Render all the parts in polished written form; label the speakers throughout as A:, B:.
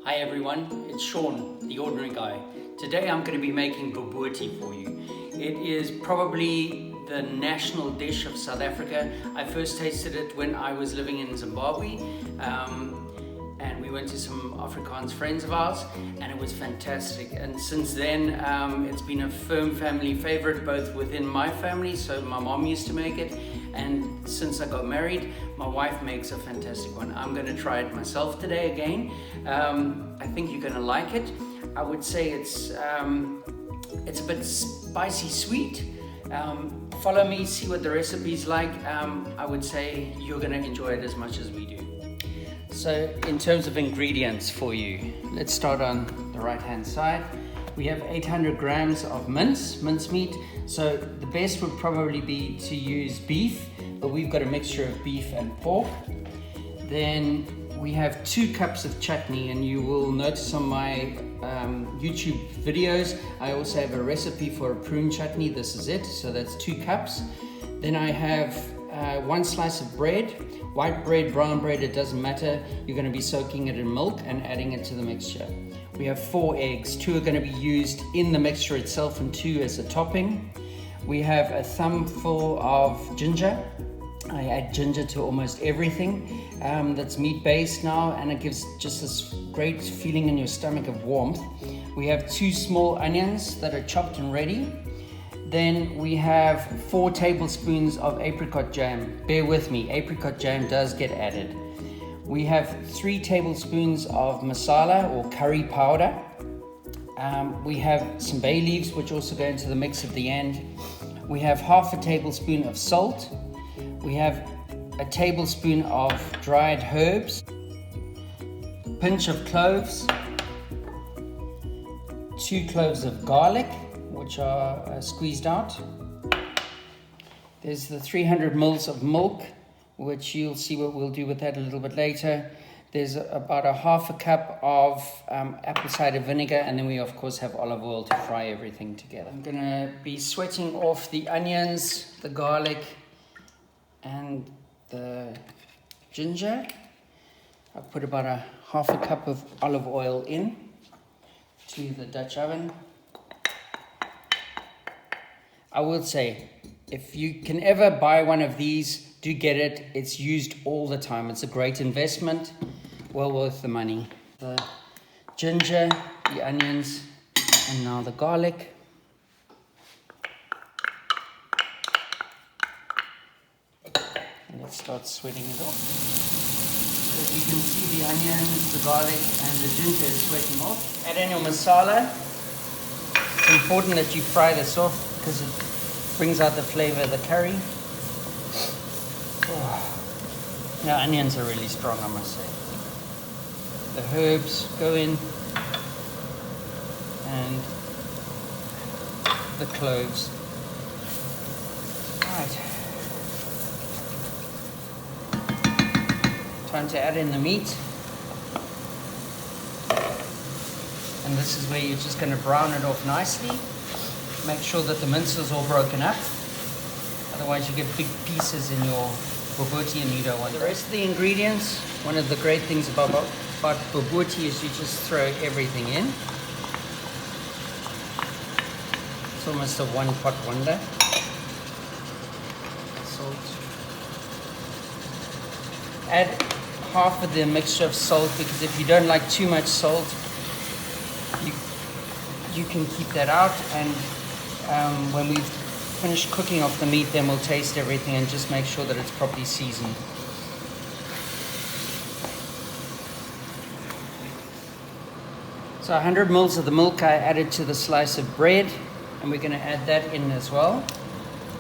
A: Hi everyone, it's Sean, the ordinary guy. Today I'm going to be making Babootie for you. It is probably the national dish of South Africa. I first tasted it when I was living in Zimbabwe, and we went to some Afrikaans friends of ours, and it was fantastic. And since then, it's been a firm family favorite, both within my family, so my mom used to make it, and since I got married, my wife makes a fantastic one. I'm going to try it myself today again. I think you're going to like it. I would say it's a bit spicy sweet. Follow me, see what the recipe's like. I would say you're going to enjoy it as much as we do. So in terms of ingredients for you, let's start on the right hand side. We have 800 grams of mincemeat. So the best would probably be to use beef, but we've got a mixture of beef and pork. Then we have 2 cups of chutney, and you will notice on my YouTube videos, I also have a recipe for a prune chutney. This is it, so that's 2 cups. Then I have 1 slice of bread, white bread, brown bread, it doesn't matter. You're going to be soaking it in milk and adding it to the mixture. We have 4 eggs, 2 are going to be used in the mixture itself and 2 as a topping. We have a thumbful of ginger. I add ginger to almost everything that's meat based now, and it gives just this great feeling in your stomach of warmth. We have 2 small onions that are chopped and ready. Then we have 4 tablespoons of apricot jam. Bear with me, apricot jam does get added. We have 3 tablespoons of masala or curry powder. We have some bay leaves, which also go into the mix at the end. We have half a tablespoon of salt. We have a tablespoon of dried herbs, pinch of cloves, 2 cloves of garlic, which are squeezed out. There's the 300 ml of milk, which you'll see what we'll do with that a little bit later. There's about a half a cup of apple cider vinegar, and then we of course have olive oil to fry everything together. I'm gonna be sweating off the onions, the garlic, and the ginger. I'll put about a half a cup of olive oil in to the Dutch oven. I will say, if you can ever buy one of these, do get it. It's used all the time. It's a great investment, well worth the money. The ginger, the onions, and now the garlic. And let's start sweating it off. So as you can see, the onions, the garlic, and the ginger is sweating off. Add in your masala. It's important that you fry this off because it brings out the flavor of the curry. Oh. Now onions are really strong, I must say. The herbs go in, and the cloves. Right. Time to add in the meat. And this is where you're just going to brown it off nicely. Make sure that the mince is all broken up. Otherwise you get big pieces in your Babootie and you don't want that. The rest of the ingredients, one of the great things about Babootie is you just throw everything in. It's almost a one-pot wonder. Salt. Add half of the mixture of salt, because if you don't like too much salt, you can keep that out, and when we've finished cooking off the meat, then we'll taste everything and just make sure that it's properly seasoned. So 100 ml of the milk I added to the slice of bread, and we're going to add that in as well.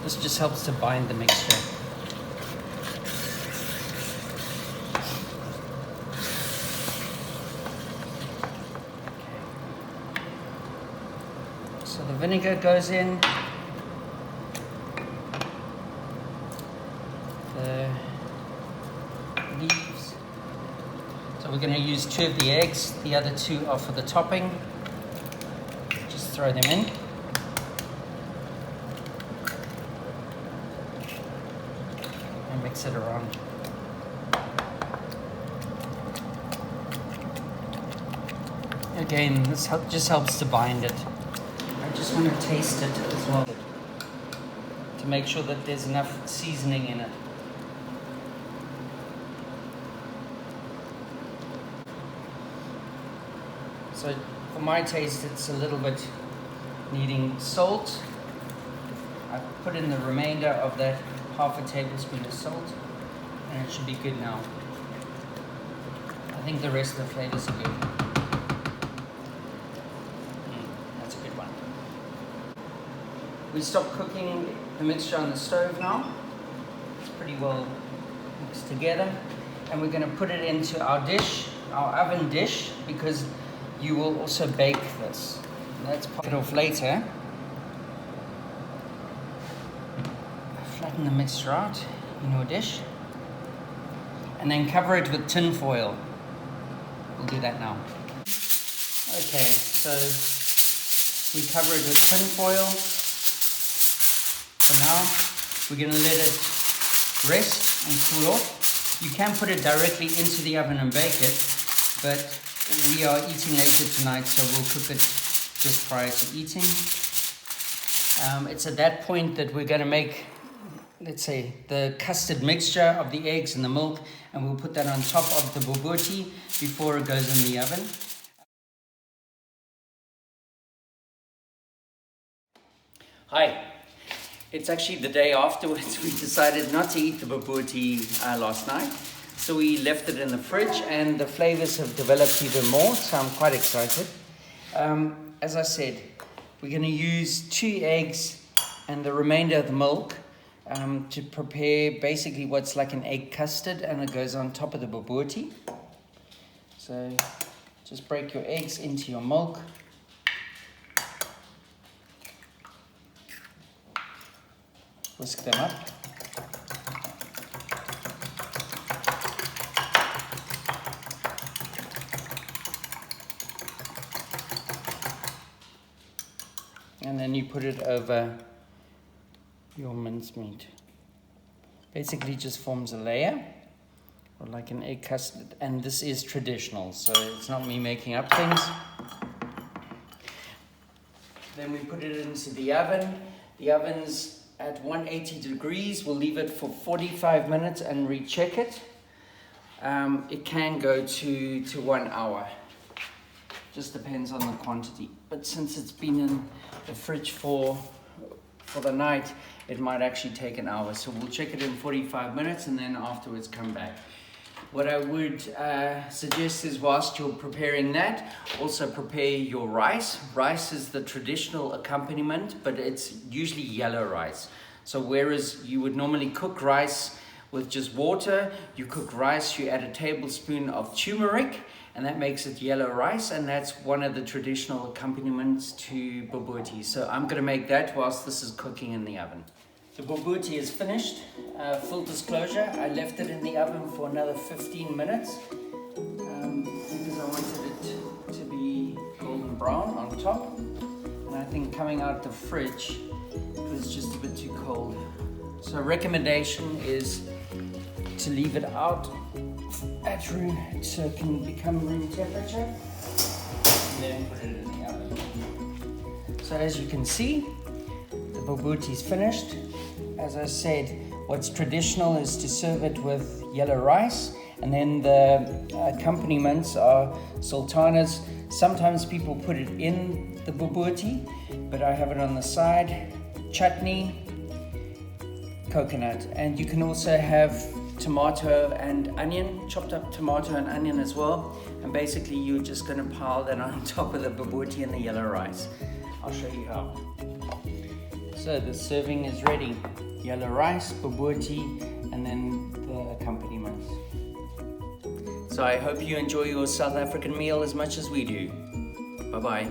A: This just helps to bind the mixture. So the vinegar goes in. The leaves. So we're going to use 2 of the eggs. The other 2 are for the topping. Just throw them in. And mix it around. Again, this just helps to bind it. I just want to taste it as well to make sure that there's enough seasoning in it. So for my taste, it's a little bit needing salt. I put in the remainder of that half a tablespoon of salt, and it should be good now. I think the rest of the flavors are good. That's a good one. We stopped cooking the mixture on the stove now. It's pretty well mixed together. And we're going to put it into our dish, our oven dish, because you will also bake this. Let's pop it off later. Flatten the mixture out in your dish. And then cover it with tin foil. We'll do that now. Okay, so we cover it with tin foil. For now, we're going to let it rest and cool off. You can put it directly into the oven and bake it, but we are eating later tonight, so we'll cook it just prior to eating. It's at that point that we're going to make, let's say, the custard mixture of the eggs and the milk, and we'll put that on top of the babootie before it goes in the oven. Hi. It's actually the day afterwards. We decided not to eat the babootie last night. So we left it in the fridge, and the flavors have developed even more, so I'm quite excited. As I said, we're going to use 2 eggs and the remainder of the milk to prepare basically what's like an egg custard, and it goes on top of the babootie. So just break your eggs into your milk. Whisk them up. And then you put it over your mincemeat. Basically just forms a layer, or like an egg custard, and this is traditional, so it's not me making up things. Then we put it into the oven. The oven's at 180 degrees. We'll leave it for 45 minutes and recheck it. It can go to 1 hour. Just depends on the quantity. But since it's been in the fridge for the night, it might actually take an hour. So we'll check it in 45 minutes and then afterwards come back. What I would suggest is, whilst you're preparing that, also prepare your rice. Rice is the traditional accompaniment, but it's usually yellow rice. So whereas you would normally cook rice with just water, you cook rice, you add a tablespoon of turmeric, and that makes it yellow rice, and that's one of the traditional accompaniments to babootie. So I'm going to make that whilst this is cooking in the oven. The babootie is finished. Full disclosure, I left it in the oven for another 15 minutes because I wanted it to be golden brown on top. And I think coming out the fridge, it was just a bit too cold. So recommendation is to leave it out at room so it can become room temperature, and then put it in the oven. So as you can see, the babootie is finished. As I said, what's traditional is to serve it with yellow rice, and then the accompaniments are sultanas. Sometimes people put it in the babootie, but I have it on the side. Chutney, coconut, and you can also have tomato and onion, chopped up tomato and onion as well. And basically you're just going to pile that on top of the babootie and the yellow rice. I'll show you how. So the serving is ready. Yellow rice, babootie, and then the accompaniments. So I hope you enjoy your South African meal as much as we do. Bye-bye.